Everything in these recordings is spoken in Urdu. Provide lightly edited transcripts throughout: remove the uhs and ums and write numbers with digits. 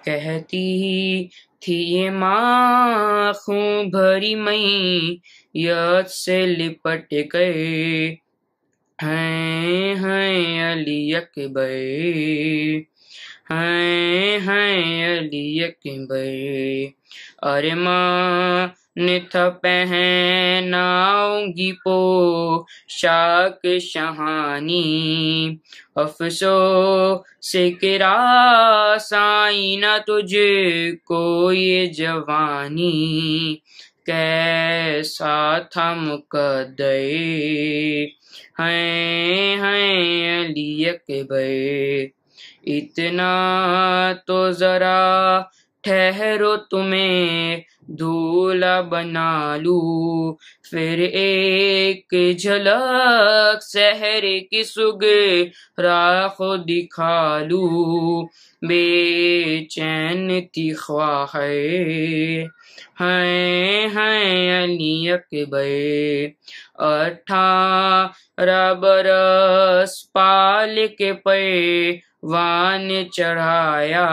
کہتی تھی یہ ماں خون بھری میت سے لپٹ گئے ہیں علی اکبر، ہیں علی اکبر۔ ارے ماں نے تھا پہناؤں گی پوشاک شہانی، افسوس کہ راس آئی نہ تجھ کو یہ جوانی، کیسا تھا مقدر ہیں علی اکبر۔ اتنا تو ذرا ٹھہرو تمہیں دولہا بنا لوں، پھر ایک جھلک سحر کی سغراء کو دکھا لوں، بے چین تھی خواہر ہیں علی اکبر۔ 18 برس پال کے پروان چڑھایا،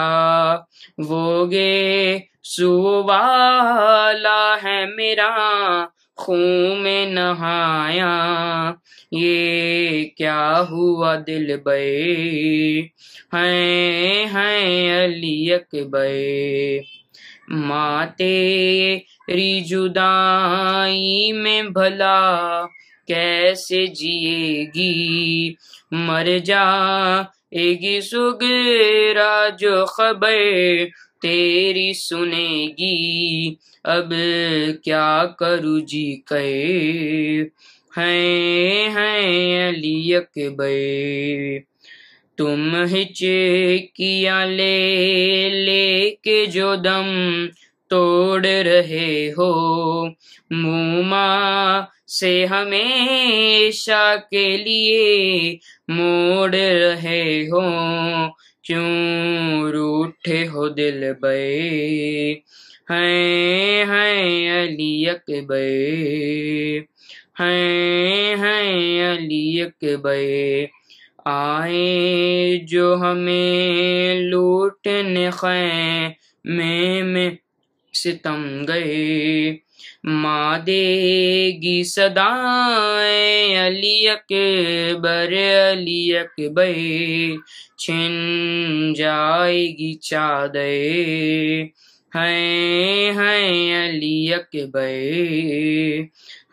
وہ گیسو والا ہے میرا خون میں نہایا، یہ کیا ہوا دلبر ہیں علی اکبر۔ ماں تیری جدائی میں بھلا کیسے جیے گی، مر جائے گی سغراء جو خبر تیری سنے گی، اب کیا کروں جی کر ہیں علی اکبر۔ تم ہچکیاں لے لے کے جو دم توڑ رہے ہو، منہ ماں سے ہمیشہ کے لیے موڑ رہے ہو، کیوں روٹھے ہو دلبر ہیں علی اکبر، ہیں علی اکبر۔ آئے جو ہمیں لوٹنے خیمے میں ستم گئے، ماں دے گی صدائیں علی اکبر علی اکبر، چھن جائے گی چادر ہیں علی اکبر،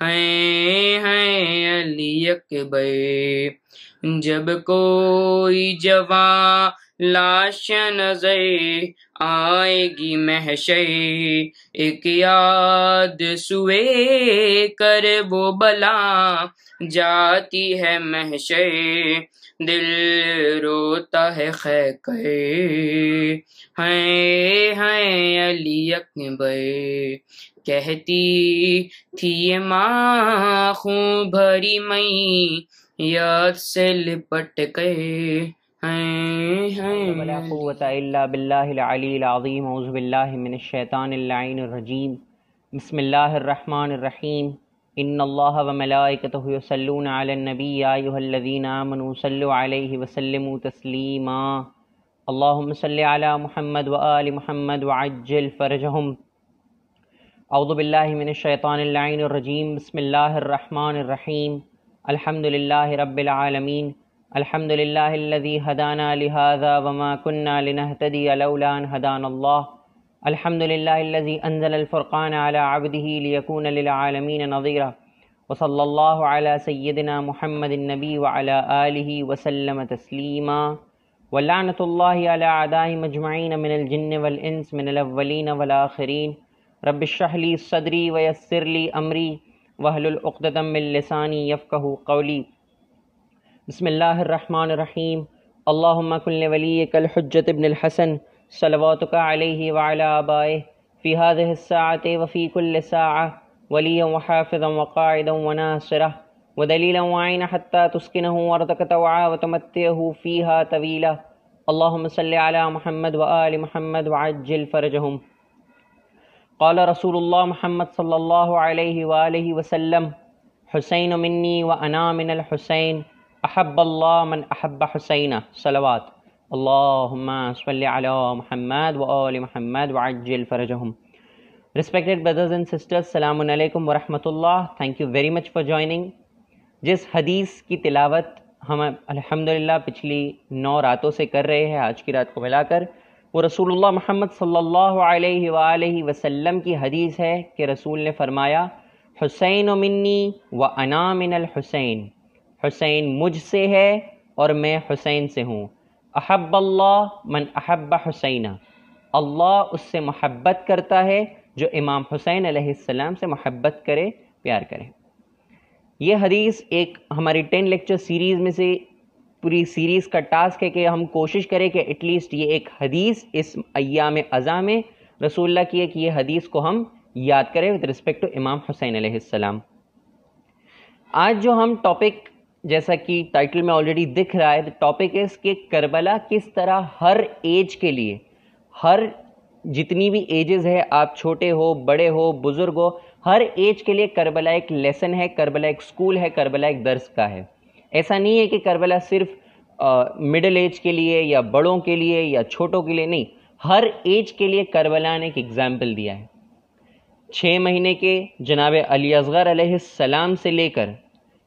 ہیں علی اکبر۔ جب کوئی جواں لاش نظر آئے گی محشر، ایک یاد سوئے کرب و بلا جاتی ہے محشر، دل روتا ہے خے کر ہیں علی اکبر۔ کہتی تھی یہ ماں خون بھری میت سے لپٹ گئے ولا قوة الا باللہ العلی العظیم۔ اعوذ باللہ من الشیطان اللعین الرجیم۔ بسم اللہ الرحمن الرحیم۔ ان اللہ وملائکتہ یصلون علی النبی یا ایھا الذین آمنوا صلوا علیہ وسلموا تسلیما۔ اللہم صل علی محمد وآل محمد وعجل فرجہم۔ اعوذ باللہ من الشیطان اللعین الرجیم۔ بسم اللہ الرحمن الرحیم۔ الحمد للہ رب العالمین۔ الحمد للہ الذی ہدانا لہذا وما كنا لنہتدی لولا ان ہدانا اللہ۔ الحمد للہ الذی انزل الفرقان علی عبدہ لیکون للعالمین نذیرا، وصلی اللہ علی سیدنا محمد النبی وعلی آلہ وسلم تسلیما۔ ولعنۃ اللہ علی اعدائہم اجمعین من الجن والانس من الاولین والآخرین۔ رب اشرح لی صدری ویسر لی امری واحلل عقدۃ من لسانی یفقہوا قولی۔ بسم اللہ الرحمن الرحیم۔ اللہم کن لولیک الحجۃ ابن الحسن صلواتک علیہ وعلی آبائہ فی ہذہ الساعۃ وفی کل ساعہ ولیا وحافظا وقاعدا وناصرہ ودلیلا وعینا حتی تسکنہ ارضک طوعا وتمتعہ فیہا طویلا۔ اللہم صل علی محمد وآل محمد وعجل فرجہم۔ قال رسول اللہ محمد صلی اللہ علیہ وآلہ وسلم: حسین منی وانا من الحسین، احب اللہ من احب حسینہ۔ صلوات۔ اللہم صلی علی محمد و آل محمد وعجل فرجہم. Respected brothers and sisters, السلام علیکم ورحمۃ اللہ. Thank you very much for joining. جس حدیث کی تلاوت ہم الحمدللہ پچھلی 9 راتوں سے کر رہے ہیں، آج کی رات کو ملا کر، وہ رسول اللہ محمد صلی اللہ علیہ وآلہ وسلم کی حدیث ہے کہ رسول نے فرمایا، حسین منی و انا من الحسین، حسین مجھ سے ہے اور میں حسین سے ہوں. احب اللہ من احب حسینہ، اللہ اس سے محبت کرتا ہے جو امام حسین علیہ السلام سے محبت کرے، پیار کرے. یہ حدیث ایک ہماری 10 لیکچر سیریز میں سے پوری سیریز کا ٹاسک ہے کہ ہم کوشش کریں کہ ایٹ لیسٹ یہ ایک حدیث اس ایام ازاں میں رسول اللہ کی ہے کہ یہ حدیث کو ہم یاد کریں وتھ رسپیکٹ ٹو امام حسین علیہ السلام. آج جو ہم ٹاپک، جیسا کہ ٹائٹل میں آلریڈی دکھ رہا ہے، ٹاپک اس کہ کربلا کس طرح ہر ایج کے لیے، ہر جتنی بھی ایجز ہے، آپ چھوٹے ہو، بڑے ہو، بزرگ ہو، ہر ایج کے لیے کربلا ایک لیسن ہے، کربلا ایک سکول ہے، کربلا ایک درس کا ہے. ایسا نہیں ہے کہ کربلا صرف مڈل ایج کے لیے یا بڑوں کے لیے یا چھوٹوں کے لیے، نہیں، ہر ایج کے لیے کربلا نے ایک ایگزامپل دیا ہے. 6 مہینے کے جناب علی اصغر علیہ السلام سے لے کر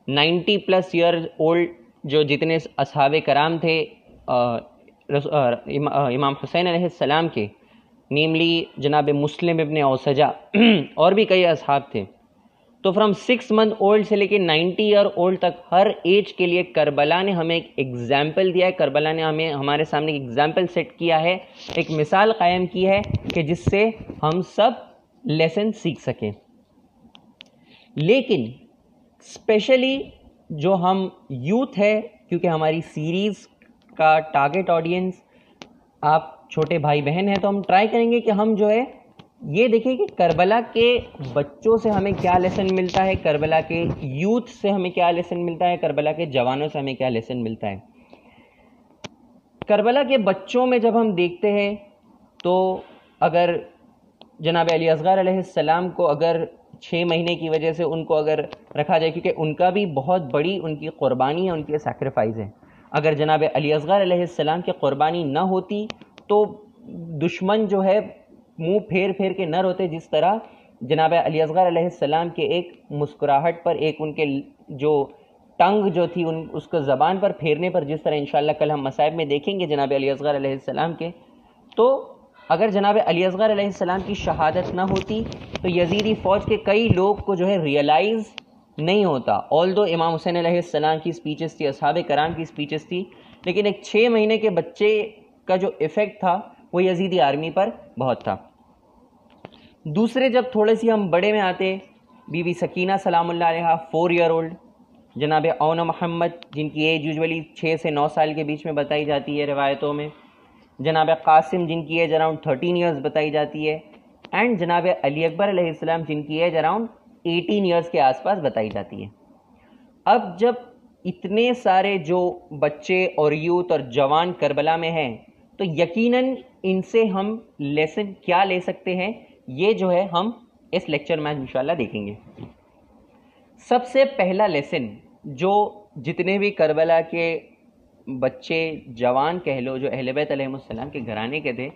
90 پلس ایئر اولڈ جو جتنے اصحاب کرام تھے امام حسین علیہ السلام کے، نیملی جناب مسلم ابن اوسجہ اور بھی کئی اصحاب تھے، تو فرام 6 منتھ اولڈ سے لے کے 90 ایئر اولڈ تک ہر ایج کے لیے کربلا نے ہمیں ایک ایگزامپل دیا ہے. کربلا نے ہمیں ہمارے سامنے ایک ایگزامپل سیٹ کیا ہے، ایک مثال قائم کی ہے کہ جس سے ہم سب لیسن سیکھ سکیں. لیکن اسپیشلی جو ہم یوتھ ہے، کیونکہ ہماری سیریز کا ٹارگٹ آڈینس آپ چھوٹے بھائی بہن ہیں، تو ہم ٹرائی کریں گے کہ ہم جو ہے یہ دیکھیں کہ کربلا کے بچوں سے ہمیں کیا لیسن ملتا ہے، کربلا کے یوتھ سے ہمیں کیا لیسن ملتا ہے، کربلا کے جوانوں سے ہمیں کیا لیسن ملتا ہے. کربلا کے بچوں میں جب ہم دیکھتے ہیں تو اگر جناب علی اصغر علیہ السلام کو اگر 6 مہینے کی وجہ سے ان کو اگر رکھا جائے، کیونکہ ان کا بھی بہت بڑی ان کی قربانی ہے، ان کی سیکریفائز ہے. اگر جناب علی اصغر علیہ السلام کی قربانی نہ ہوتی تو دشمن جو ہے منہ پھیر پھیر کے نہ روتے، جس طرح جناب علی اصغر علیہ السلام کے ایک مسکراہٹ پر، ایک ان کے جو ٹنگ جو تھی اس کو زبان پر پھیرنے پر، جس طرح انشاءاللہ کل ہم مصائب میں دیکھیں گے جناب علی اصغر علیہ السلام کے. تو اگر جناب علی اصغر علیہ السلام کی شہادت نہ ہوتی تو یزیدی فوج کے کئی لوگ کو جو ہے ریئلائز نہیں ہوتا. آلدو امام حسین علیہ السلام کی سپیچز تھی، اصحاب کرام کی سپیچز تھی، لیکن ایک 6 مہینے کے بچے کا جو ایفیکٹ تھا وہ یزیدی آرمی پر بہت تھا. دوسرے جب تھوڑے سی ہم بڑے میں آتے، بی بی سکینہ سلام اللہ علیہ 4 ایئر اولڈ، جناب اون محمد جن کی ایج یوزولی 6 سے 9 سال کے بیچ میں بتائی جاتی ہے روایتوں میں، جناب قاسم جن کی ایج اراؤنڈ 13 ایئرز بتائی جاتی ہے، اینڈ جناب علی اکبر علیہ السلام جن کی ایج اراؤنڈ 18 ایئرز کے آس پاس بتائی جاتی ہے. اب جب اتنے سارے جو بچے اور یوتھ اور جوان کربلا میں ہیں تو یقیناً ان سے ہم لیسن کیا لے سکتے ہیں، یہ جو ہے ہم اس لیکچر میں انشاءاللہ دیکھیں گے. سب سے پہلا لیسن جو جتنے بھی کربلا کے بچے جوان کہہ لو جو اہل بیت علیہ السلام کے گھرانے کے تھے،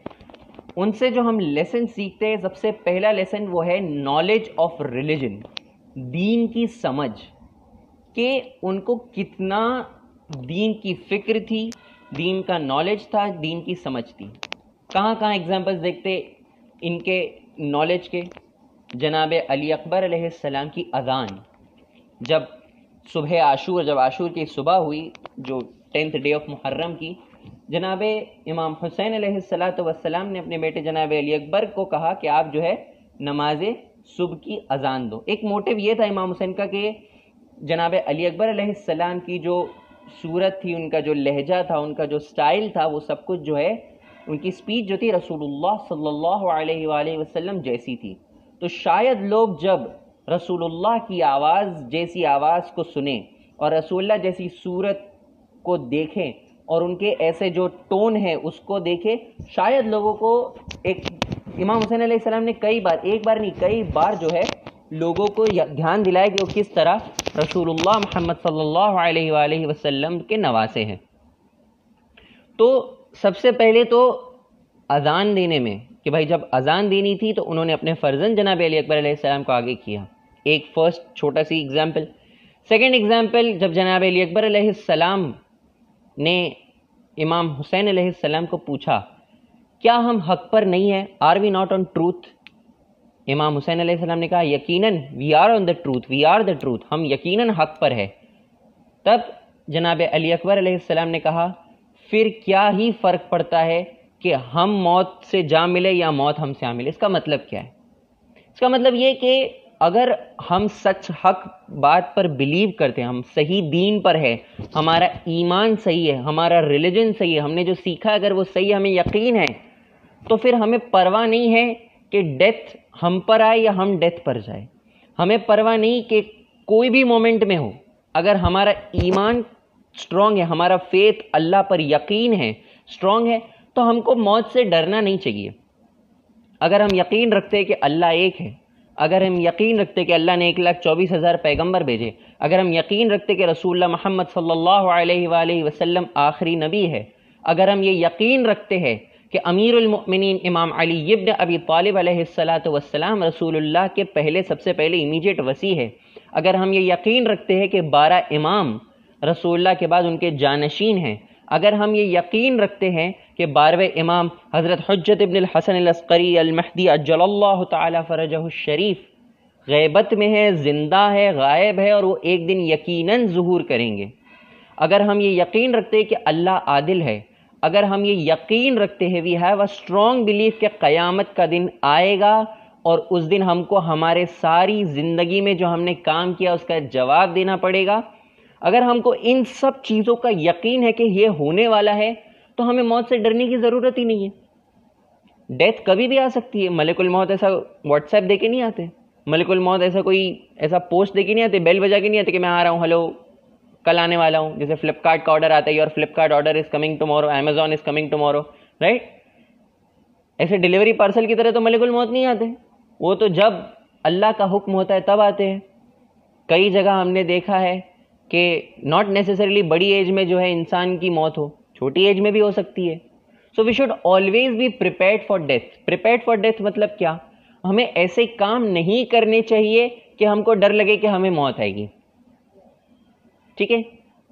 ان سے جو ہم لیسن سیکھتے ہیں، سب سے پہلا لیسن وہ ہے نالج آف ریلیجن، دین کی سمجھ، کہ ان کو کتنا دین کی فکر تھی، دین کا نالج تھا، دین کی سمجھ تھی. کہاں کہاں ایگزامپلس دیکھتے ان کے نالج کے؟ جناب علی اکبر علیہ السلام کی اذان، جب صبح عاشور، جب عاشور کی صبح ہوئی جو 10th ڈے آف محرم کی، جناب امام حسین علیہ السلام نے اپنے بیٹے جناب علی اکبر کو کہا کہ آپ جو ہے نماز صبح کی اذان دو. ایک موٹیو یہ تھا امام حسین کا کہ جناب علی اکبر علیہ السلام کی جو صورت تھی، ان کا جو لہجہ تھا، ان کا جو سٹائل تھا، وہ سب کچھ جو ہے ان کی سپیچ جو تھی رسول اللہ صلی اللہ علیہ وآلہ وسلم جیسی تھی. تو شاید لوگ جب رسول اللہ کی آواز جیسی آواز کو سنیں اور رسول اللہ جیسی صورت کو دیکھیں اور ان کے ایسے جو ٹون ہے اس کو دیکھیں، شاید لوگوں کو ایک امام حسین علیہ السلام نے کئی بار، ایک بار نہیں کئی بار جو ہے لوگوں کو دھیان دلائے کہ وہ کس طرح رسول اللہ محمد صلی اللہ علیہ وآلہ وسلم کے نواسے ہیں. تو سب سے پہلے تو اذان دینے میں کہ بھائی جب اذان دینی تھی تو انہوں نے اپنے فرزند جناب علی اکبر علیہ السلام کو آگے کیا، ایک فرسٹ چھوٹا سی ایگزامپل۔ سیکنڈ ایگزامپل، جب جناب علی اکبر علیہ السلام نے امام حسین علیہ السلام کو پوچھا کیا ہم حق پر نہیں ہیں، are we not on truth? Imam Hussain علیہ السلام نے کہا یقیناً we are on the truth, we are the truth, ہم یقیناً حق پر ہے۔ تب جناب علی اکبر علیہ السلام نے کہا پھر کیا ہی فرق پڑتا ہے کہ ہم موت سے جا ملے یا موت ہم سے آ ملے؟ اس کا مطلب کیا ہے؟ اس کا مطلب یہ کہ اگر ہم سچ حق بات پر بلیو کرتے ہیں، ہم صحیح دین پر ہے، ہمارا ایمان صحیح ہے، ہمارا ریلیجن صحیح ہے، ہم نے جو سیکھا اگر وہ صحیح ہے، ہمیں یقین ہے، تو پھر ہمیں پرواہ نہیں ہے کہ ڈیتھ ہم پر آئے یا ہم ڈیتھ پر جائے، ہمیں پرواہ نہیں کہ کوئی بھی مومنٹ میں ہو، اگر ہمارا ایمان اسٹرانگ ہے، ہمارا فیتھ اللہ پر یقین ہے، اسٹرانگ ہے، تو ہم کو موت سے ڈرنا نہیں چاہیے۔ اگر ہم یقین رکھتے ہیں کہ اللہ ایک ہے، اگر ہم یقین رکھتے کہ اللہ نے 1,24,000 پیغمبر بھیجے، اگر ہم یقین رکھتے کہ رسول اللہ محمد صلی اللہ علیہ وآلہ وسلم آخری نبی ہے، اگر ہم یہ یقین رکھتے ہیں کہ امیر المؤمنین امام علی ابن ابی طالب علیہ السلام رسول اللہ کے پہلے سب سے پہلے امیجیٹ وصی ہے، اگر ہم یہ یقین رکھتے ہیں کہ 12 امام رسول اللہ کے بعد ان کے جانشین ہیں، اگر ہم یہ یقین رکھتے ہیں کہ 12ویں امام حضرت حجت ابن الحسن العسقری المہدی عجل اللہ تعالی فرجہ الشریف غیبت میں ہے، زندہ ہے، غائب ہے، اور وہ ایک دن یقیناً ظہور کریں گے، اگر ہم یہ یقین رکھتے ہیں کہ اللہ عادل ہے، اگر ہم یہ یقین رکھتے ہیں we have a strong belief کہ قیامت کا دن آئے گا اور اس دن ہم کو ہمارے ساری زندگی میں جو ہم نے کام کیا اس کا جواب دینا پڑے گا، اگر ہم کو ان سب چیزوں کا یقین ہے کہ یہ ہونے والا ہے تو ہمیں موت سے ڈرنے کی ضرورت ہی نہیں ہے۔ ڈیتھ کبھی بھی آ سکتی ہے، ملک الموت ایسا واٹس ایپ دے کے نہیں آتے، ملک الموت ایسا پوسٹ دے کے نہیں آتے، بیل بجا کے نہیں آتے کہ میں آ رہا ہوں، ہلو کل آنے والا ہوں، جیسے فلپکارٹ کا آرڈر آتا ہے اور Flipkart order is coming tomorrow, Amazon is coming tomorrow, right? ایسے ڈیلیوری پارسل کی طرح تو ملک الموت نہیں آتے، وہ تو جب اللہ کا حکم ہوتا ہے تب آتے ہیں۔ کئی جگہ ہم نے دیکھا ہے کہ ناٹ نیسیسریلی بڑی ایج میں جو ہے انسان کی موت ہو، چھوٹی ایج میں بھی ہو سکتی ہے۔ So we should always be prepared for death. Prepared for death مطلب کیا؟ ہمیں ایسے کام نہیں کرنے چاہیے کہ ہم کو ڈر لگے کہ ہمیں موت آئے گی، ٹھیک ہے؟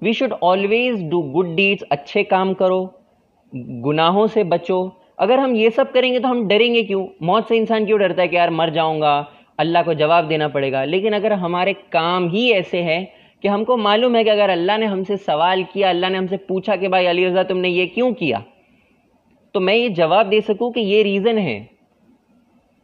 We should always do good deeds, اچھے کام کرو، گناہوں سے بچو۔ اگر ہم یہ سب کریں گے تو ہم ڈریں گے کیوں؟ موت سے انسان کیوں ڈرتا ہے کہ یار مر جاؤں گا، اللہ کو جواب دینا پڑے گا؟ لیکن اگر ہمارے کام ہی ایسے ہیں کہ ہم کو معلوم ہے کہ اگر اللہ نے ہم سے سوال کیا، اللہ نے ہم سے پوچھا کہ بھائی علی رضا تم نے یہ کیوں کیا، تو میں یہ جواب دے سکوں کہ یہ ریزن ہے،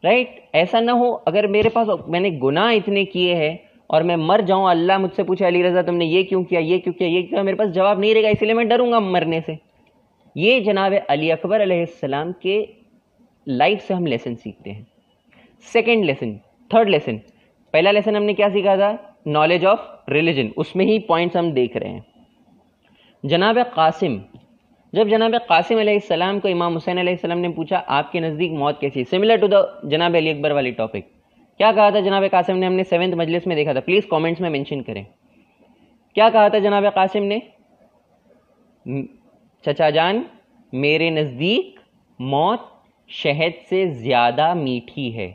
رائٹ؟ ایسا نہ ہو اگر میرے پاس میں نے گناہ اتنے کیے ہیں اور میں مر جاؤں، اللہ مجھ سے پوچھے علی رضا تم نے یہ کیوں کیا، یہ کیوں کیا، یہ کیا، میرے پاس جواب نہیں رہے گا، اس لیے میں ڈروں گا مرنے سے۔ یہ جناب علی اکبر علیہ السلام کے لائف سے ہم لیسن سیکھتے ہیں۔ سیکنڈ لیسن، تھرڈ لیسن، پہلا لیسن ہم نے کیا سیکھا تھا؟ نالج آف ریلیجن، اس میں ہی پوائنٹس ہم دیکھ رہے ہیں۔ جناب قاسم، جب جناب قاسم علیہ السلام کو امام حسین علیہ السلام نے پوچھا آپ کے نزدیک موت کیسی، سملر ٹو دا جناب علی اکبر والی ٹاپک، کیا کہا تھا جناب قاسم نے؟ ہم نے 7ویں مجلس میں دیکھا تھا، پلیز کامنٹس میں مینشن کریں۔ کیا کہا تھا جناب قاسم نے؟ چچا جان میرے نزدیک موت شہد سے زیادہ میٹھی ہے،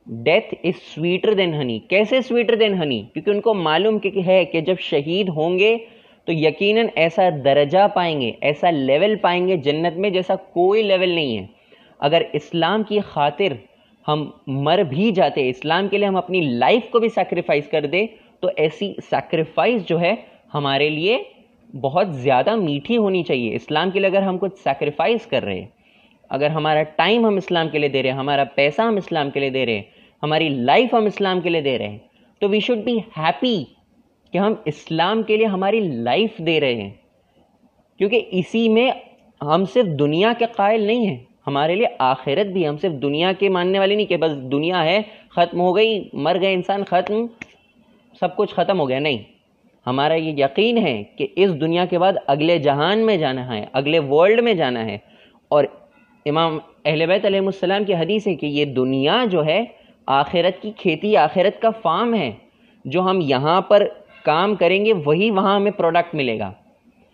death is sweeter than honey. کیسے سویٹر دین ہنی؟ کیونکہ ان کو معلوم ہے کہ جب شہید ہوں گے تو یقیناً ایسا درجہ پائیں گے، ایسا لیول پائیں گے جنت میں جیسا کوئی لیول نہیں ہے۔ اگر اسلام کی خاطر ہم مر بھی جاتے، اسلام کے لیے ہم اپنی لائف کو بھی سیکریفائز کر دے، تو ایسی سیکریفائز جو ہے ہمارے لیے بہت زیادہ میٹھی ہونی چاہیے۔ اسلام کے لیے اگر ہم کچھ سیکریفائز کر رہے ہیں، اگر ہمارا ٹائم ہم اسلام کے لیے دے رہے ہیں، ہمارا پیسہ ہم اسلام کے لیے دے رہے ہیں، ہماری لائف ہم اسلام کے لیے دے رہے ہیں، تو وی شوڈ بی ہیپی کہ ہم اسلام کے لیے ہماری لائف دے رہے ہیں، کیونکہ اسی میں ہم صرف دنیا کے قائل نہیں ہیں، ہمارے لیے آخرت بھی۔ ہم صرف دنیا کے ماننے والے نہیں کہ بس دنیا ہے ختم ہو گئی، مر گئے انسان، ختم، سب کچھ ختم ہو گیا، نہیں۔ ہمارا یہ یقین ہے کہ اس دنیا کے بعد اگلے جہان میں جانا ہے، اگلے ورلڈ میں جانا ہے، اور امام اہل بیت علیہ السلام کی حدیث ہے کہ یہ دنیا جو ہے آخرت کی کھیتی، آخرت کا فارم ہے، جو ہم یہاں پر کام کریں گے وہی وہاں ہمیں پروڈکٹ ملے گا۔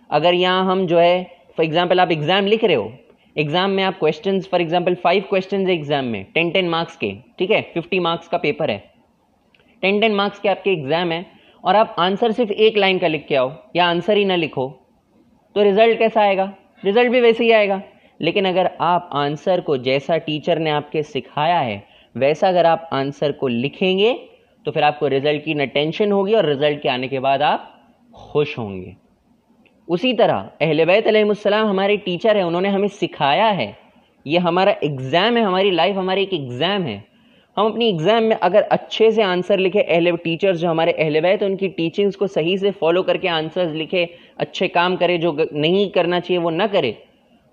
اگر یہاں ہم جو ہے فار ایگزامپل آپ ایگزام لکھ رہے ہو, ایگزام میں آپ questions for example 5 questions exam میں 10 مارکس کے, ٹھیک ہے, 50 مارکس کا پیپر ہے, 10 مارکس کے آپ کے ایگزام ہیں, اور آپ آنسر صرف ایک لائن کا لکھ کے آؤ یا آنسر ہی نہ لکھو, تو رزلٹ کیسا آئے گا؟ رزلٹ بھی ویسے ہی آئے گا. لیکن اگر آپ آنسر کو جیسا ٹیچر نے آپ کے سکھایا ہے ویسا اگر آپ آنسر کو لکھیں گے تو پھر آپ کو رزلٹ کی نہ ٹینشن ہوگی, اور رزلٹ کے آنے کے بعد آپ خوش ہوں گے. اسی طرح اہل بیت علیہ السلام ہمارے ٹیچر ہیں, انہوں نے ہمیں سکھایا ہے, یہ ہمارا ایگزام ہے, ہماری لائف ہماری ایک ایگزام ہے. ہم اپنی ایگزام میں اگر اچھے سے آنسر لکھے, ٹیچرز جو ہمارے اہل بیت ان کی ٹیچنگز کو صحیح سے فالو کر کے آنسرز لکھے, اچھے کام کرے, جو نہیں کرنا چاہیے وہ نہ کرے,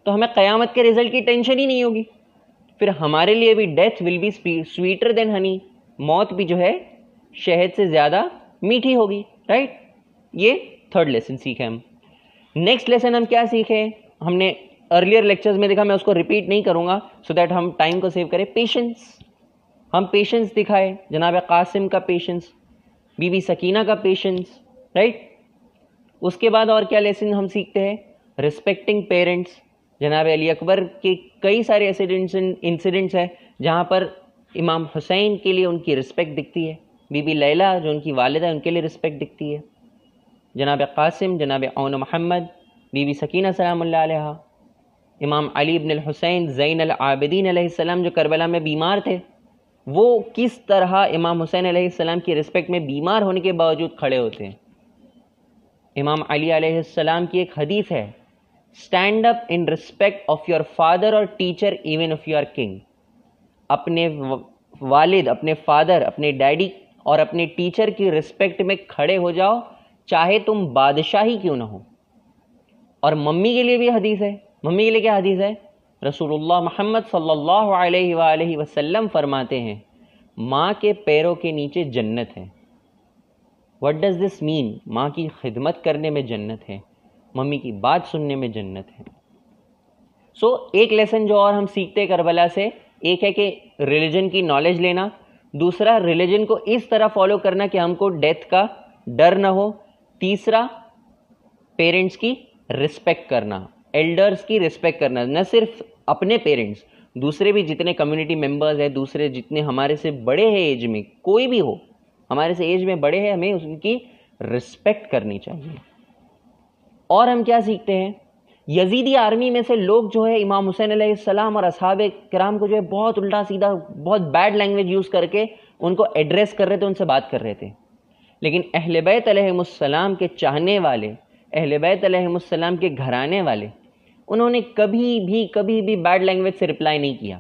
تو ہمیں قیامت کے رزلٹ کی ٹینشن ہی نہیں ہوگی. پھر ہمارے لیے بھی death will be sweeter than honey, موت بھی جو ہے شہد سے زیادہ میٹھی ہوگی, رائٹ. یہ تھرڈ لیسن سیکھے ہم. نیکسٹ لیسن ہم کیا سیکھے؟ ہم نے ارلیئر لیکچرز میں دیکھا, میں اس کو ریپیٹ نہیں کروں گا سو دیٹ ہم ٹائم کو سیو کریں. پیشنس, ہم پیشنس دکھائے, جناب قاسم کا پیشنس, بی بی سکینہ کا پیشنس, رائٹ. اس کے بعد اور کیا لیسن ہم سیکھتے ہیں؟ Respecting parents. جناب علی اکبر کے کئی سارے ایسے انسیڈنٹس ہیں جہاں پر امام حسین کے لیے ان کی رسپیکٹ دکھتی ہے, بی بی لیلہ جو ان کی والدہ ان کے لیے رسپیکٹ دکھتی ہے, جناب قاسم, جناب عون محمد, بی بی سکینہ سلام اللہ علیہ, امام علی ابن الحسین زین العابدین علیہ السلام جو کربلا میں بیمار تھے, وہ کس طرح امام حسین علیہ السلام کی رسپیکٹ میں بیمار ہونے کے باوجود کھڑے ہوتے ہیں. امام علی علیہ السلام کی ایک حدیث ہے, stand up in respect of your father اور teacher even of your king. اپنے والد, اپنے فادر, اپنے ڈیڈی اور اپنے ٹیچر کی رسپیکٹ میں کھڑے ہو جاؤ, چاہے تم بادشاہ ہی کیوں نہ ہو. اور ممی کے لیے بھی حدیث ہے. ممی کے لیے کیا حدیث ہے؟ رسول اللہ محمد صلی اللہ علیہ وآلہ وسلم فرماتے ہیں, ماں کے پیروں کے نیچے جنت ہے. واٹ ڈز دس مین؟ ماں کی خدمت کرنے میں جنت ہے, ممی کی بات سننے میں جنت ہے. سو ایک لیسن جو اور ہم سیکھتے کربلا سے, ایک ہے کہ ریلیجن کی نالج لینا, دوسرا ریلیجن کو اس طرح فالو کرنا کہ ہم کو ڈیتھ کا ڈر نہ ہو, تیسرا پیرنٹس کی رسپیکٹ کرنا, ایلڈرز کی رسپیکٹ کرنا, نہ صرف اپنے پیرنٹس, دوسرے بھی جتنے کمیونٹی ممبرز ہیں, دوسرے جتنے ہمارے سے بڑے ہیں ایج میں, کوئی بھی ہو ہمارے سے ایج میں بڑے ہیں, ہمیں ان کی رسپیکٹ کرنی چاہیے. اور ہم کیا سیکھتے ہیں؟ یزیدی آرمی میں سے لوگ جو ہے امام حسین علیہ السلام اور اصحاب کرام کو جو ہے بہت الٹا سیدھا, بہت بیڈ لینگویج یوز کر کے ان کو ایڈریس کر رہے تھے, ان سے بات کر رہے تھے. لیکن اہل بیت علیہ السلام کے چاہنے والے, اہل بیت علیہ السلام کے گھرانے والے, انہوں نے کبھی بھی بیڈ لینگویج سے رپلائی نہیں کیا.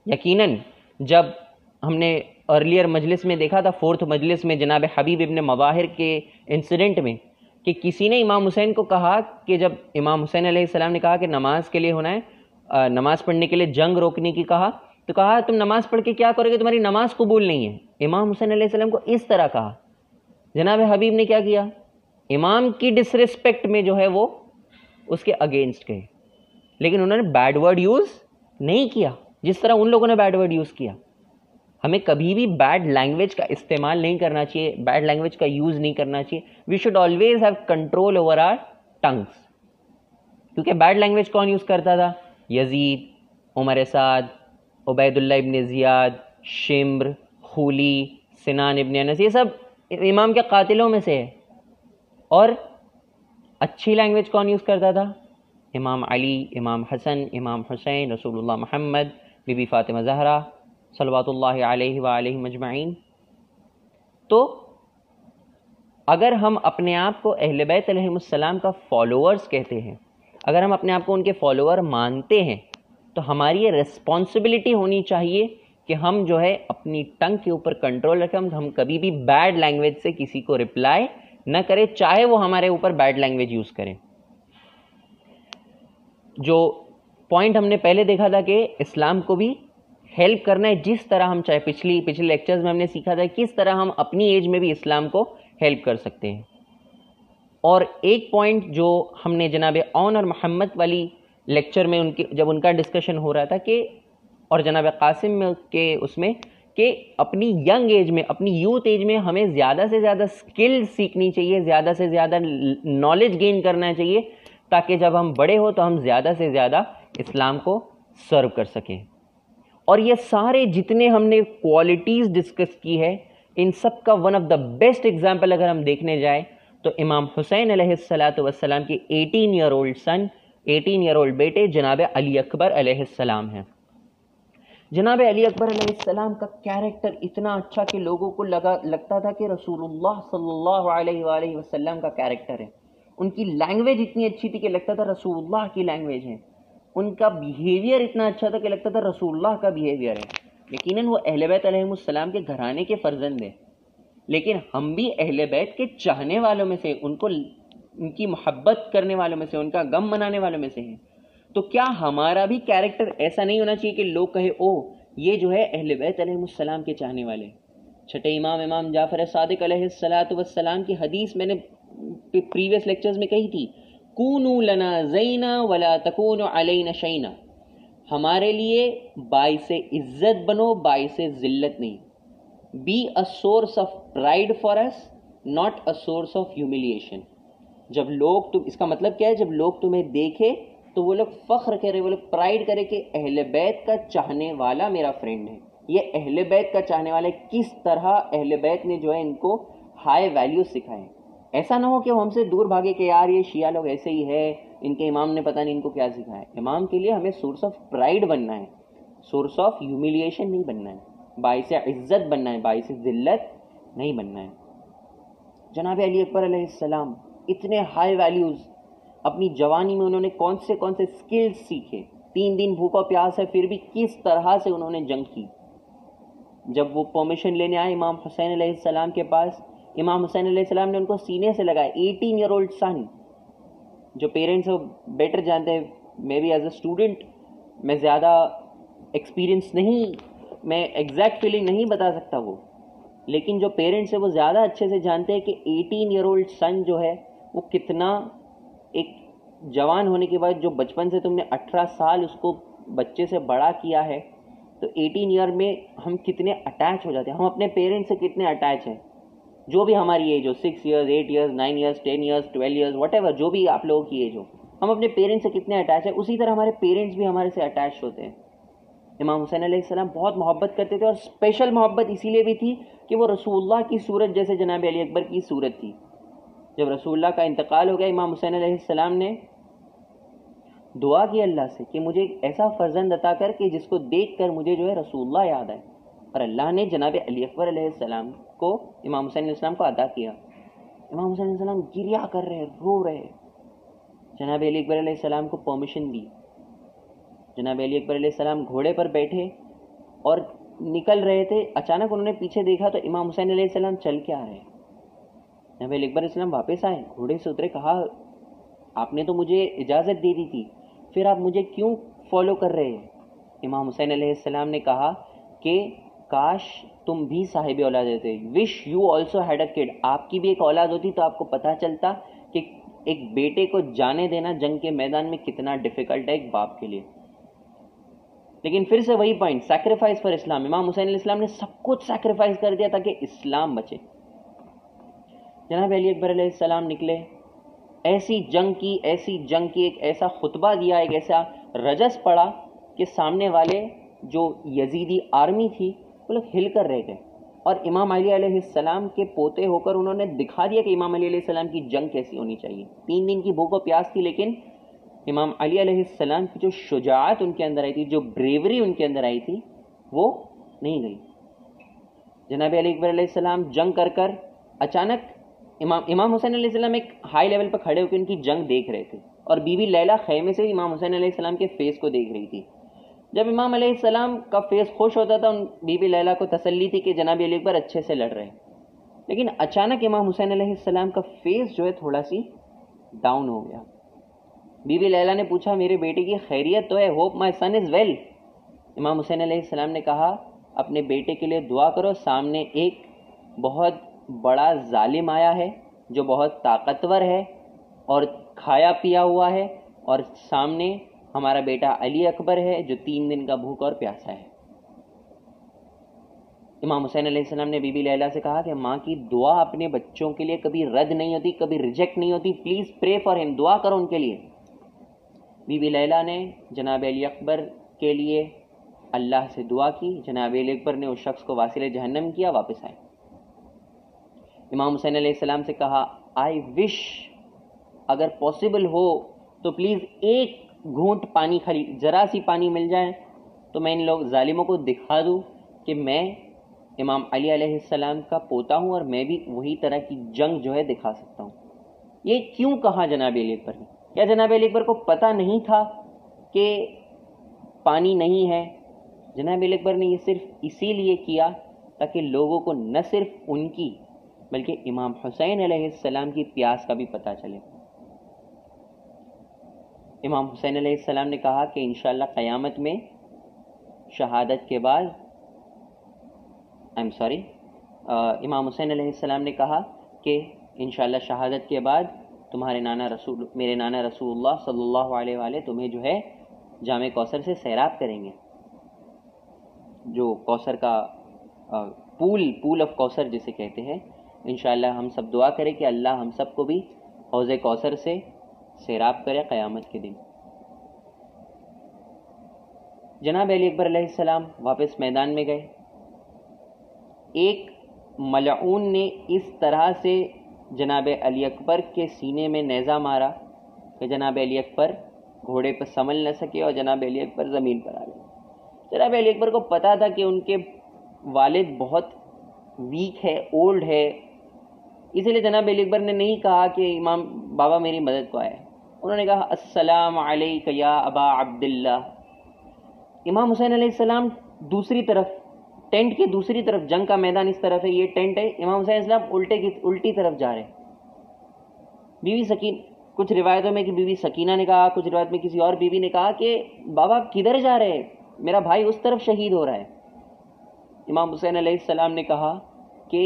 یقیناً جب ہم نے ارلیئر مجلس میں دیکھا تھا, 4th مجلس میں, جناب حبیب ابن مظاہر کے انسیڈنٹ میں, کہ کسی نے امام حسین کو کہا کہ جب امام حسین علیہ السلام نے کہا کہ نماز کے لیے ہونا ہے, نماز پڑھنے کے لیے جنگ روکنے کی کہا, تو کہا تم نماز پڑھ کے کیا کرو گے, تمہاری نماز قبول نہیں ہے. امام حسین علیہ السلام کو اس طرح کہا. جناب حبیب نے کیا کیا؟ امام کی ڈس ریسپیکٹ میں جو ہے وہ اس کے اگینسٹ گئے, لیکن انہوں نے بیڈ ورڈ یوز نہیں کیا جس طرح ان لوگوں نے بیڈ ورڈ یوز کیا. ہمیں کبھی بھی بیڈ لینگویج کا استعمال نہیں کرنا چاہیے, بیڈ لینگویج کا یوز نہیں کرنا چاہیے. We should always have control over our tongues. کیونکہ بیڈ لینگویج کون یوز کرتا تھا؟ یزید, عمر سعد, عبید اللہ ابن زیاد, شمر, خولی, سنان ابن انس, یہ سب امام کے قاتلوں میں سے ہے. اور اچھی لینگویج کون یوز کرتا تھا؟ امام علی, امام حسن, امام حسین, رسول اللہ محمد, بی بی فاطمہ زہرا صلوات اللہ علیہ وآلہ مجمعین. تو اگر ہم اپنے آپ کو اہل بیت علیہ السلام کا فالوورز کہتے ہیں, اگر ہم اپنے آپ کو ان کے فالوور مانتے ہیں, تو ہماری یہ ریسپانسبلٹی ہونی چاہیے کہ ہم جو ہے اپنی ٹنگ کے اوپر کنٹرول رکھیں, ہم کبھی بھی بیڈ لینگویج سے کسی کو رپلائی نہ کریں, چاہے وہ ہمارے اوپر بیڈ لینگویج یوز کریں. جو پوائنٹ ہم نے پہلے دیکھا تھا کہ اسلام کو بھی ہیلپ کرنا ہے, جس طرح ہم چاہے پچھلے لیکچرز میں ہم نے سیکھا تھا کس طرح ہم اپنی ایج میں بھی اسلام کو ہیلپ کر سکتے ہیں. اور ایک پوائنٹ جو ہم نے جناب عون اور محمد والی لیکچر میں جب ان کا ڈسکشن ہو رہا تھا کہ, اور جناب قاسم میں کے اس میں, کہ اپنی ینگ ایج میں, اپنی یوتھ ایج میں ہمیں زیادہ سے زیادہ اسکل سیکھنی چاہیے, زیادہ سے زیادہ نالج گین کرنا چاہیے, تاکہ جب ہم بڑے ہو تو ہم زیادہ سے زیادہ اسلام کو سرو کر سکیں. اور یہ سارے جتنے ہم نے کوالٹیز ڈسکس کی ہے ان سب کا one of the best example اگر ہم دیکھنے جائیں تو امام حسین علیہ السلام کے 18 year old son 18 year old بیٹے جناب علی اکبر علیہ السلام ہیں. جناب علی اکبر علیہ السلام کا کیریکٹر اتنا اچھا کہ لوگوں کو لگتا تھا کہ رسول اللہ صلی اللہ علیہ وآلہ وسلم کا کیریکٹر ہے. ان کی لینگویج اتنی اچھی تھی کہ لگتا تھا رسول اللہ کی لینگویج ہے. ان کا بیہیویئر اتنا اچھا تھا کہ لگتا تھا رسول اللہ کا بیہیویئر ہے. یقیناً وہ اہل بیت علیہ السلام کے گھرانے کے فرزند ہیں، لیکن ہم بھی اہل بیت کے چاہنے والوں میں سے، ان کی محبت کرنے والوں میں سے، ان کا غم منانے والوں میں سے ہیں. تو کیا ہمارا بھی کیریکٹر ایسا نہیں ہونا چاہیے کہ لوگ کہے او یہ جو ہے اہل بیت علیہ السلام کے چاہنے والے. چھٹے امام جعفر صادق علیہ السلام کی حدیث میں نے پریویس لیکچرز میں کہی تھی، کونوا لنا زینا ولا تکونوا علینا شینا. ہمارے لیے باعث عزت بنو، باعث ذلت نہیں. Be a source of pride for us, not a source of humiliation. جب لوگ اس کا مطلب کیا ہے، جب لوگ تمہیں دیکھے تو وہ لوگ فخر کرے، وہ لوگ پرائڈ کرے کہ اہل بیت کا چاہنے والا میرا فرینڈ ہے. یہ اہل بیت کا چاہنے والے کس طرح اہل بیت نے جو ہے ان کو ہائی ویلیو سکھائے. ایسا نہ ہو کہ وہ ہم سے دور بھاگے کہ یار یہ شیعہ لوگ ایسے ہی ہے، ان کے امام نے پتہ نہیں ان کو کیا سکھایا. امام کے لیے ہمیں سورس آف پرائڈ بننا ہے، سورس آف ہیوملیشن نہیں بننا ہے، باعث عزت بننا ہے، باعث ذلت نہیں بننا ہے. جناب علی اکبر علیہ السلام اتنے ہائی ویلیوز اپنی جوانی میں انہوں نے کون سے سکلز سیکھے. 3 دن بھوکا پیاس ہے پھر بھی کس طرح سے انہوں نے جنگ کی. جب وہ پرمیشن لینے آئے امام حسین علیہ السلام کے پاس، امام حسین علیہ السلام نے ان کو سینے سے لگایا. 18 ایئر اولڈ سن. جو پیرنٹس وہ بیٹر جانتے ہیں، میں بھی ایز اے اسٹوڈنٹ میں زیادہ ایکسپیرئنس نہیں، میں ایگزیکٹ فیلنگ نہیں بتا سکتا وہ، لیکن جو پیرنٹس ہیں وہ زیادہ اچھے سے جانتے ہیں کہ 18 ایئر اولڈ سن جو ہے وہ کتنا، ایک جوان ہونے کے بعد جو بچپن سے تم نے 18 سال اس کو بچے سے بڑا کیا ہے، تو 18 ایئر میں ہم کتنے اٹیچ ہو جاتے ہیں. ہم اپنے پیرنٹس سے کتنے اٹیچ ہیں، جو بھی ہماری ایج ہو، 6 years 8 years 9 years 10 years 12 years whatever, جو بھی آپ لوگوں کی ایج ہو، ہم اپنے پیرنٹس سے کتنے اٹیچ ہیں. اسی طرح ہمارے پیرنٹس بھی ہمارے سے اٹیچ ہوتے ہیں. امام حسین علیہ السلام بہت محبت کرتے تھے، اور اسپیشل محبت اسی لیے بھی تھی کہ وہ رسول اللہ کی صورت جیسے جناب علی اکبر کی صورت تھی. جب رسول اللہ کا انتقال ہو گیا، امام حسین علیہ السلام نے دعا کی اللہ سے کہ مجھے ایسا فرزند عطا کر کہ جس کو دیکھ کر مجھے جو ہے رسول اللہ یاد آئے. اور اللہ نے جناب علی اکبر علیہ السلام کو، امام حسین علیہ السلام کو عطا کیا. امام حسین علیہ السلام گریا کر رہے، رو رہے. جناب علی اکبر علیہ السلام کو پرمیشن دی. جناب علی اکبر علیہ السلام گھوڑے پر بیٹھے اور نکل رہے تھے. اچانک انہوں نے پیچھے دیکھا تو امام حسین علیہ السلام چل کے آ رہے. جناب علی اکبر علیہ السلام واپس آئے، گھوڑے سے اترے، کہا آپ نے تو مجھے اجازت دے دی تھی، پھر آپ مجھے کیوں فالو کر رہے ہیں؟ امام حسین علیہ السلام نے کہا کہ کاش تم بھی صاحب اولاد ہوتے، wish you also had a kid. آپ کی بھی ایک اولاد ہوتی تو آپ کو پتہ چلتا کہ ایک بیٹے کو جانے دینا جنگ کے میدان میں کتنا ڈیفیکلٹ ہے ایک باپ کے لیے. لیکن پھر سے وہی پوائنٹ، سیکریفائس فار اسلام. امام حسین علیہ السلام نے سب کچھ سیکریفائس کر دیا تاکہ اسلام بچے. جناب علی اکبر علیہ السلام نکلے، ایسی جنگ کی ایک ایسا خطبہ دیا، ایک ایسا رجس پڑا کہ سامنے والے جو یزیدی آرمی تھی وہ لوگ ہل کر رہ گئے. اور امام علی علیہ السلام کے پوتے ہو کر انہوں نے دکھا دیا کہ امام علی علیہ السلام کی جنگ کیسی ہونی چاہیے. 3 دن کی بھوک و پیاس تھی، لیکن امام علی علیہ السلام کی جو شجاعت ان کے اندر آئی تھی، جو بریوری ان کے اندر آئی تھی، وہ نہیں گئی. جناب علی اکبر علیہ السلام جنگ کر اچانک امام حسین علیہ السلام ایک ہائی لیول پر کھڑے ہو کے ان کی جنگ دیکھ رہے تھے، اور بی بی لیلا خیمے سے امام حسین علیہ السلام کے فیس کو دیکھ رہی تھی. جب امام علیہ السلام کا فیس خوش ہوتا تھا، بی بی لیلا کو تسلی تھی کہ جناب علی اکبر اچھے سے لڑ رہے ہیں. لیکن اچانک امام حسین علیہ السلام کا فیس جو ہے تھوڑا سی ڈاؤن ہو گیا. بی بی لیلا نے پوچھا میرے بیٹے کی خیریت تو ہے؟ ہوپ مائی سن از ویل. امام حسین علیہ السلام نے کہا اپنے بیٹے کے لیے دعا کرو، سامنے ایک بہت بڑا ظالم آیا ہے جو بہت طاقتور ہے اور کھایا پیا ہوا ہے، اور سامنے ہمارا بیٹا علی اکبر ہے جو 3 دن کا بھوکا اور پیاسا ہے. امام حسین علیہ السلام نے بی بی لیلا سے کہا کہ ماں کی دعا اپنے بچوں کے لیے کبھی رد نہیں ہوتی، کبھی ریجیکٹ نہیں ہوتی. پلیز پرے فار ہم، دعا کرو ان کے لیے. بی بی لیلہ نے جناب علی اکبر کے لیے اللہ سے دعا کی، جناب علی اکبر نے اس شخص کو واصل جہنم کیا، واپس آئے۔ امام حسین علیہ السلام سے کہا آئی وش اگر پاسبل ہو تو پلیز ایک گھونٹ پانی ذرا سی پانی مل جائے تو میں ان لوگ ظالموں کو دکھا دوں کہ میں امام علی علیہ السلام کا پوتا ہوں اور میں بھی وہی طرح کی جنگ جو ہے دکھا سکتا ہوں۔ یہ کیوں کہا جناب علی اکبر نے؟ کیا جناب علی اکبر کو پتہ نہیں تھا کہ پانی نہیں ہے؟ جناب علی اکبر نے یہ صرف اسی لیے کیا تاکہ لوگوں کو نہ صرف ان کی بلکہ امام حسین علیہ السلام کی پیاس کا بھی پتہ چلے۔ امام حسین علیہ السلام نے کہا کہ انشاءاللہ قیامت میں شہادت کے بعد امام حسین علیہ السلام نے کہا کہ انشاءاللہ شہادت کے بعد میرے نانا رسول اللہ صلی اللہ علیہ وآلہ تمہیں جو ہے جامع کوثر سے سیراب کریں گے، جو کوثر کا پول آف کوثر جسے کہتے ہیں۔ انشاءاللہ ہم سب دعا کریں کہ اللہ ہم سب کو بھی حوض کوثر سے سیراب کرے قیامت کے دن۔ جناب علی اکبر علیہ السلام واپس میدان میں گئے۔ ایک ملعون نے اس طرح سے جناب علی اکبر کے سینے میں نیزہ مارا کہ جناب علی اکبر گھوڑے پر سنبھل نہ سکے اور جناب علی اکبر زمین پر آ گئے۔ جناب علی اکبر کو پتا تھا کہ ان کے والد بہت ویک ہے، اولڈ ہے، اسی لیے جناب علی اکبر نے نہیں کہا کہ امام بابا میری مدد کو آئے، انہوں نے کہا السلام علیک یا ابا عبداللہ۔ امام حسین علیہ السلام دوسری طرف، ٹینٹ کی دوسری طرف، جنگ کا میدان اس طرف ہے، یہ ٹینٹ ہے، امام حسین علیہ السلام الٹی طرف جا رہے۔ بیوی سکین، کچھ روایتوں میں کہ بیوی سکینہ نے کہا، کچھ روایت میں کسی اور بیوی نے کہا کہ بابا کدھر جا رہے ہیں، میرا بھائی اس طرف شہید ہو رہا ہے۔ امام حسین علیہ السلام نے کہا کہ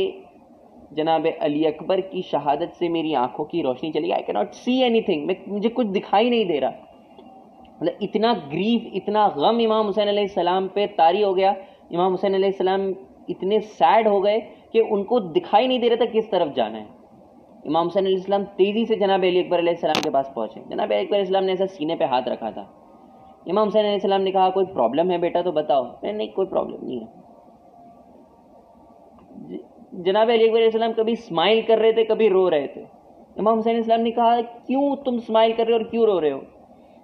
جناب علی اکبر کی شہادت سے میری آنکھوں کی روشنی چلی، I can't see any thing, مجھے کچھ دکھائی نہیں دے رہا۔ مطلب اتنا گریف، اتنا غم امام حسین علیہ السلام پہ طاری ہو گیا، امام حسین علیہ السلام اتنے سیڈ ہو گئے کہ ان کو دکھائی نہیں دے رہا تھا کس طرف جانا ہے۔ امام حسین علیہ السلام تیزی سے جناب علی اکبر علیہ السلام کے پاس پہنچے۔ جناب علی اکبر علیہ السلام نے ایسا سینے پہ ہاتھ رکھا تھا۔ امام حسین علیہ السلام نے کہا کوئی پرابلم ہے بیٹا تو بتاؤ۔ نہیں کوئی پرابلم نہیں ہے۔ جناب علی اکبر علیہ السلام کبھی اسمائل کر رہے تھے، کبھی رو رہے تھے۔ امام حسین علیہ السلام نے کہا کیوں تم اسمائل کر رہے ہو اور کیوں رو رہے ہو؟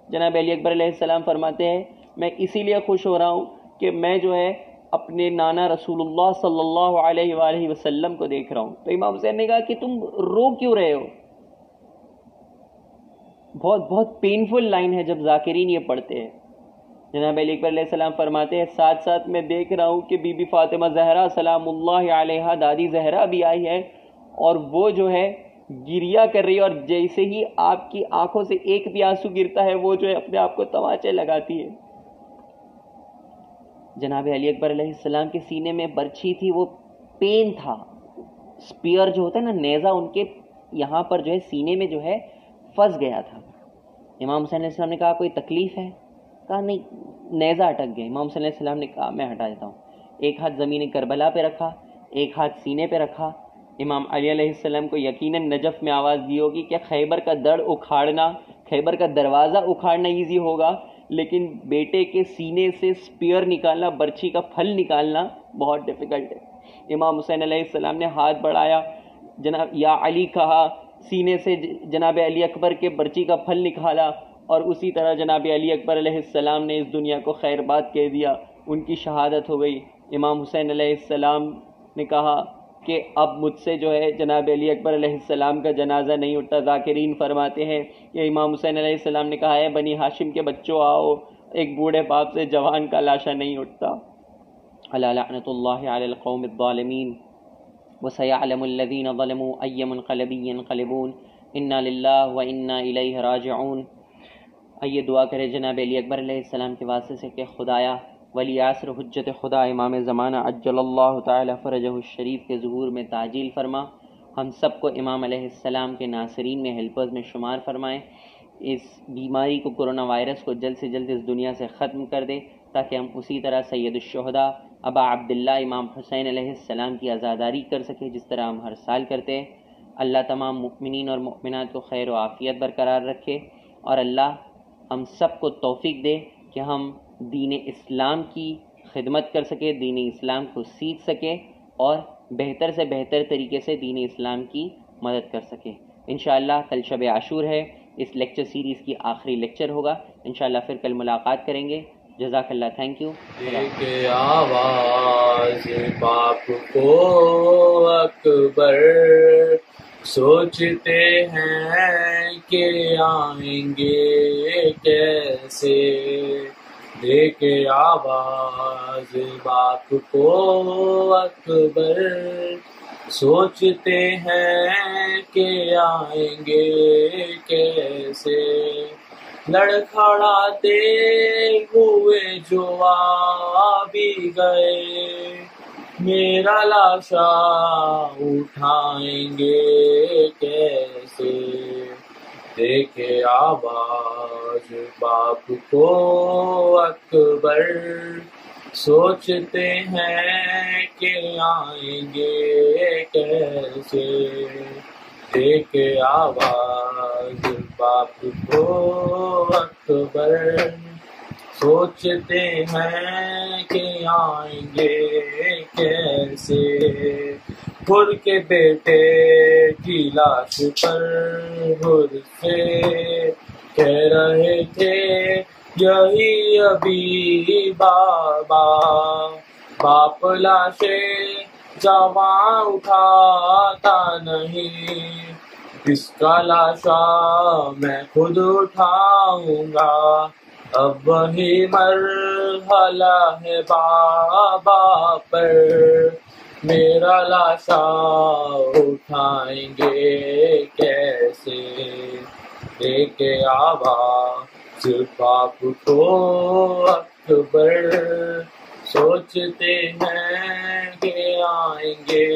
جناب علی اکبر علیہ السلام فرماتے ہیں میں اسی لیے خوش ہو رہا ہوں کہ میں جو ہے اپنے نانا رسول اللہ صلی اللہ علیہ وآلہ وسلم کو دیکھ رہا ہوں۔ تو امام حسین نے کہا کہ تم رو کیوں رہے ہو؟ بہت بہت پینفل لائن ہے جب ذاکرین یہ پڑھتے ہیں۔ جناب علی اکبر علیہ السلام فرماتے ہیں ساتھ ساتھ میں دیکھ رہا ہوں کہ بی بی فاطمہ زہرا سلام اللہ علیہا، دادی زہرا بھی آئی ہے اور وہ جو ہے گریا کر رہی ہے، اور جیسے ہی آپ کی آنکھوں سے ایک بھی آنسو گرتا ہے وہ جو ہے اپنے آپ کو تماچے لگاتی ہے۔ جناب علی اکبر علیہ السلام کے سینے میں برچھی تھی، وہ پین تھا، سپیئر جو ہوتا ہے نا، نیزہ ان کے یہاں پر جو ہے سینے میں جو ہے پھنس گیا تھا۔ امام حسین علیہ السلام نے کہا کوئی تکلیف ہے؟ کہا نہیں، نیزہ اٹک گیا۔ امام صلی اللہ علیہ وسلم نے کہا میں ہٹا دیتا ہوں۔ ایک ہاتھ زمین کربلا پہ رکھا، ایک ہاتھ سینے پہ رکھا۔ امام علی علیہ السلام کو یقیناً نجف میں آواز دی ہوگی کہ خیبر کا دڑ اکھاڑنا، خیبر کا دروازہ اکھاڑنا ایزی ہوگا، لیکن بیٹے کے سینے سے سپیئر نکالنا، برچھی کا پھل نکالنا بہت ڈیفیکلٹ ہے۔ امام حسین علیہ السلام نے ہاتھ بڑھایا، جناب یا علی کہا، سینے سے جناب علی اکبر کے برچی کا پھل نکالا، اور اسی طرح جناب علی اکبر علیہ السلام نے اس دنیا کو خیر بات کہہ دیا، ان کی شہادت ہو گئی۔ امام حسین علیہ السلام نے کہا کہ اب مجھ سے جو ہے جناب علی اکبر علیہ السلام کا جنازہ نہیں اٹھتا۔ ذاکرین فرماتے ہیں کہ امام حسین علیہ السلام نے کہا ہے بنی ہاشم کے بچوں آؤ، ایک بوڑھے باپ سے جوان کا لاشا نہیں اٹھتا۔ الا لعنۃ اللہ علی القوم الظالمین وسيعلم الذين ظلموا أي منقلب ينقلبون انا للہ وانا الیہ راجعون۔ آئیے دعا کرے جناب علی اکبر علیہ السلام کے واسطے سے کہ خدایا ولی عصر حجت خدا امام زمانہ عجل اللہ تعالی فرجہ الشریف کے ظہور میں تعجیل فرما، ہم سب کو امام علیہ السلام کے ناصرین میں، ہیلپرز میں شمار فرمائے، اس بیماری کو، کرونا وائرس کو جلد سے جلد اس دنیا سے ختم کر دے، تاکہ ہم اسی طرح سید الشہداء ابا عبداللہ امام حسین علیہ السلام کی عزاداری کر سکے جس طرح ہم ہر سال کرتے ہیں۔ اللہ تمام مؤمنین اور مؤمنات کو خیر و عافیت برقرار رکھے، اور اللہ ہم سب کو توفیق دے کہ ہم دین اسلام کی خدمت کر سکیں، دین اسلام کو سیکھ سکیں اور بہتر سے بہتر طریقے سے دین اسلام کی مدد کر سکیں۔ انشاءاللہ کل شب عاشور ہے، اس لیکچر سیریز کی آخری لیکچر ہوگا، انشاءاللہ پھر کل ملاقات کریں گے۔ جزاک اللہ، تھینک یو۔ ایک آواز باپ کو اکبر، سوچتے ہیں کہ آئیں گے کیسے، ایک آواز باپ کو اکبر، سوچتے ہیں کہ آئیں گے کیسے، لڑکھڑاتے ہوئے جو آ بھی گئے، میرا لاشا اٹھائیں گے کیسے، دیکھے آواز باپ کو اکبر، سوچتے ہیں کہ آئیں گے کیسے، ایک آواز باپ کو اکبر، سوچتے ہیں کہ آئیں گے کیسے، حر کے بیٹے کی لاش پر حر سے کہہ رہے تھے یہی ابھی بابا، باپ لاشیں جواں اٹھاتا نہیں، اس کا لاشا میں خود اٹھاؤں گا، اب وہی مرحلہ ہے بابا پر، میرا لاشا اٹھائیں گے کیسے، ایک آواز باپ کو اکبر، سوچتے ہیں کہ آئیں گے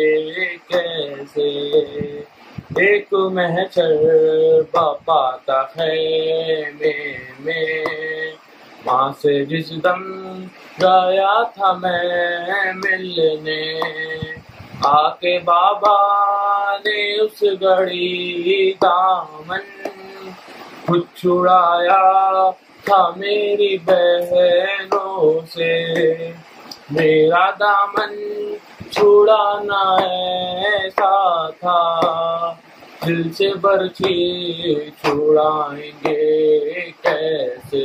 کیسے، ایک محشر باپا کا خیمے میں، ماں سے جس دم گیا تھا میں ملنے، آ کے بابا نے اس گھڑی دامن خود چھڑایا تھا میری بہنوں سے، میرا دامن چھڑانا ایسا تھا، دل سے برچھی چھڑائیں گے کیسے،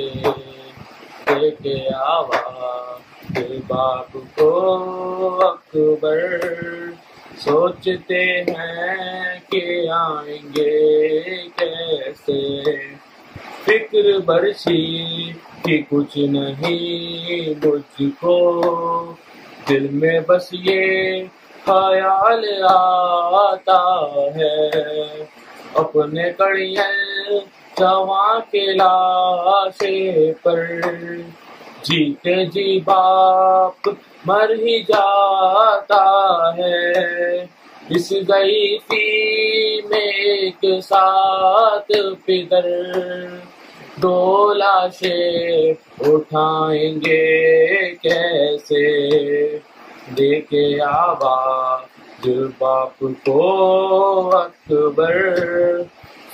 ایک آواز باپ کو اکبر، سوچتے ہیں کہ آئیں گے کیسے، فکر برسی کہ کچھ نہیں مجھ کو، دل میں بس یہ خیال آتا ہے، اپنے کڑیل جواں کے لاشے پر، جیتے جی باپ مر ہی جاتا ہے، اس ضعیفی میں ایک ساتھ پدر، دو لاشیں اٹھائیں گے کیسے، دیکھے آواز باپ کو اکبر،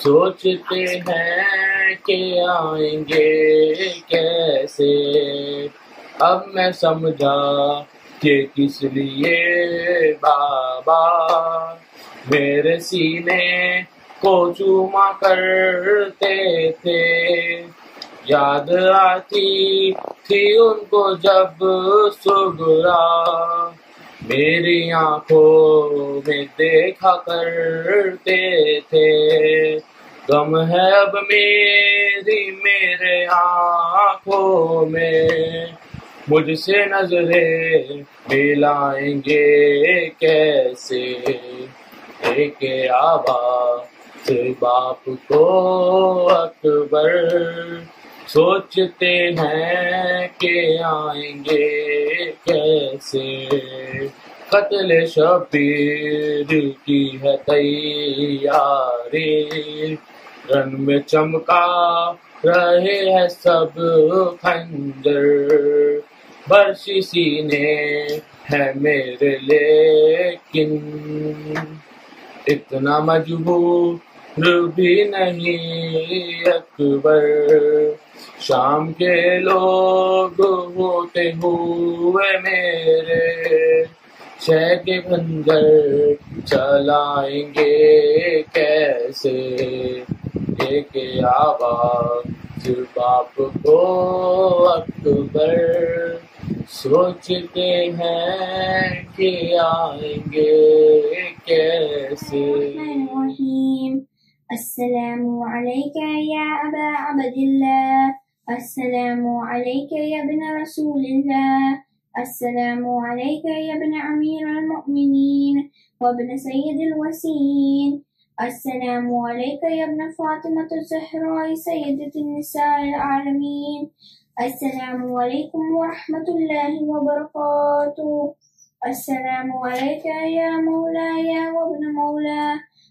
سوچتے ہیں کہ آئیں گے کیسے، اب میں سمجھا کہ کس لیے بابا میرے سینے کو چوما کرتے تھے، یاد آتی تھی ان کو جب سغرا میری آنکھوں میں دیکھا کرتے تھے، غم ہے اب میرے آنکھوں میں، مجھ سے نظریں ملائیں گے کیسے، ایک آواز باپ کو اکبر، سوچتے ہیں کہ آئیں گے کیسے، قتل شبیر کی ہے تیاری، رن میں چمکا رہے ہیں سب خنجر، برشی سینے ہے میرے لیکن اتنا مجبور بھی نہیں اکبر، شام کے لوگ ہوتے ہوئے میرے شہ کے خنجر چلائیں گے کیسے، ایک آواز باپ کو اکبر سوچتے ہیں کہ آئیں گے کیسے۔ السلام علیک یا ابا عبد اللہ، السلام علیک یا ابن رسول اللہ، السلام علیک یا ابن امیر المؤمنین وابن سید الوسین، السلام علیک یا ابن فاطمة الزہراء سیدۃ النساء العالمین، السلام علیکم ورحمۃ اللہ وبرکاتہ، السلام علیک یا مولایا وابن مولا،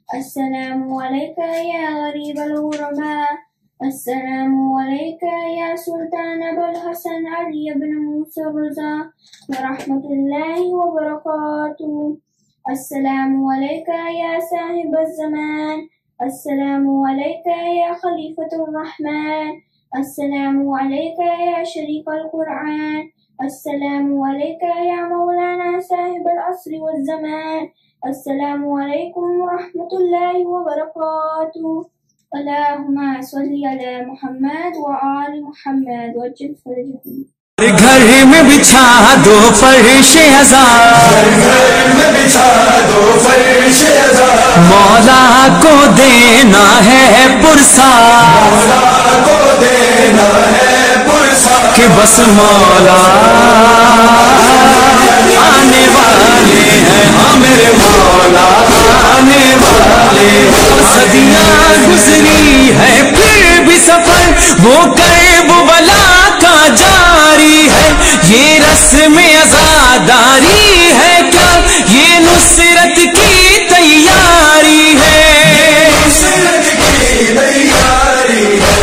السلام علیک یا غریب الغرباء، السلام علیک یا سلطان ابو الحسن علی بن موسیٰ الرضا ورحمۃ اللہ وبرکاتہ، السلام علیک یا صاحب الزمان، السلام علیک یا خلیفۃ الرحمن، السلام علیک یا شریک القرآن، السلام علیک یا مولانا صاحب العصر والزمان، السلام علیکم ورحمۃ اللہ وبرکاتہ، اللہم صلی علی محمد وآل محمد وجل فرجہم۔ گھر میں بچھا دو فرش ہزار، مولا کو دینا ہے پرسار، کہ بس مولا آنے والے ہیں، ہاں میرے مولا آنے والے، صدیاں گزری ہے پھر بھی سفر وہ کرب بلا کا جاری ہے، یہ رسم عزاداری ہے کیا یہ نصرت کی تیاری ہے،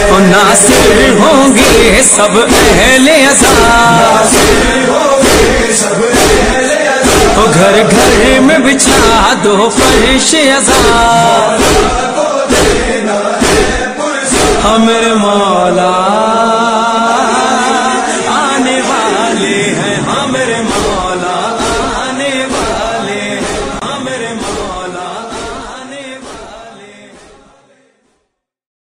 اور ناصر ہوں گے سب اہل عزا، گھر گھر میں بچھا دو فرش عزا۔